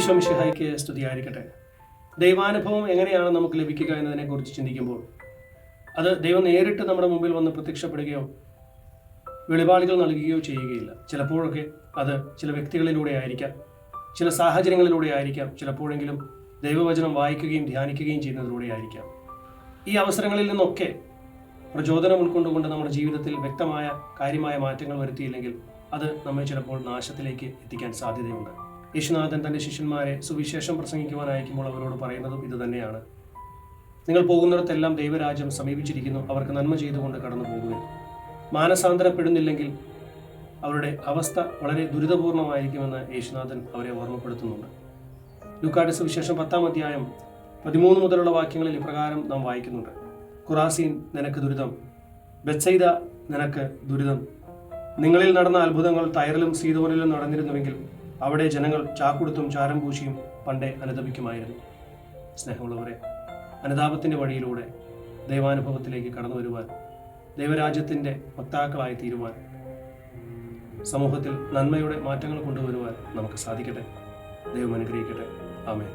ഈശോ മിശിഹായ്ക്ക് സ്തുതിയായിരിക്കട്ടെ. ദൈവാനുഭവം എങ്ങനെയാണ് നമുക്ക് ലഭിക്കുക എന്നതിനെക്കുറിച്ച് ചിന്തിക്കുമ്പോൾ അത് ദൈവം നേരിട്ട് നമ്മുടെ മുമ്പിൽ വന്ന് പ്രത്യക്ഷപ്പെടുകയോ വെളിപാടുകൾ നൽകുകയോ ചെയ്യുകയില്ല. ചിലപ്പോഴൊക്കെ അത് ചില വ്യക്തികളിലൂടെ ആയിരിക്കാം, ചില സാഹചര്യങ്ങളിലൂടെ ആയിരിക്കാം, ചിലപ്പോഴെങ്കിലും ദൈവവചനം വായിക്കുകയും ധ്യാനിക്കുകയും ചെയ്യുന്നതിലൂടെ ആയിരിക്കാം. ഈ അവസരങ്ങളിൽ നിന്നൊക്കെ പ്രചോദനം ഉൾക്കൊണ്ടുകൊണ്ട് നമ്മുടെ ജീവിതത്തിൽ വ്യക്തമായ കാര്യമായ മാറ്റങ്ങൾ വരുത്തിയില്ലെങ്കിൽ അത് നമ്മെ ചിലപ്പോൾ നാശത്തിലേക്ക് എത്തിക്കാൻ സാധ്യതയുണ്ട്. യേശുനാഥൻ തൻ്റെ ശിഷ്യന്മാരെ സുവിശേഷം പ്രസംഗിക്കുവാൻ അയക്കുമ്പോൾ അവരോട് പറയുന്നതും ഇതുതന്നെയാണ്. നിങ്ങൾ പോകുന്നിടത്തെല്ലാം ദൈവരാജ്യം സമീപിച്ചിരിക്കുന്നു, അവർക്ക് നന്മ ചെയ്തുകൊണ്ട് കടന്നു പോകുവിൻ. മാനസാന്തരപ്പെടുന്നില്ലെങ്കിൽ അവരുടെ അവസ്ഥ വളരെ ദുരിതപൂർണമായിരിക്കുമെന്ന് യേശുനാഥൻ അവരെ ഓർമ്മപ്പെടുത്തുന്നുണ്ട്. ലൂക്കായുടെ സുവിശേഷം 10-ാം അധ്യായം 13 മുതലുള്ള വാക്യങ്ങളിൽ ഇപ്രകാരം നാം വായിക്കുന്നുണ്ട്. ഖുറാസീൻ, നിനക്ക് ദുരിതം! ബെത്സയിദ, നിനക്ക് ദുരിതം! നിങ്ങളിൽ നടന്ന അത്ഭുതങ്ങൾ തൈറിലും സീദോനിലും നടന്നിരുന്നുവെങ്കിൽ അവിടെ ജനങ്ങൾ ചാക്കുടുത്തും ചാരം പൂശിയും പണ്ടേ അനുതപിക്കുമായിരുന്നു. സ്നേഹമുള്ളവരെ, അനുതാപത്തിൻ്റെ വഴിയിലൂടെ ദൈവാനുഭവത്തിലേക്ക് കടന്നു വരുവാൻ, ദൈവരാജ്യത്തിൻ്റെ വക്താക്കളായി തീരുവാൻ, സമൂഹത്തിൽ നന്മയുടെ മാറ്റങ്ങൾ കൊണ്ടുവരുവാൻ നമുക്ക് സാധിക്കട്ടെ. ദൈവം അനുഗ്രഹിക്കട്ടെ. ആമേൻ.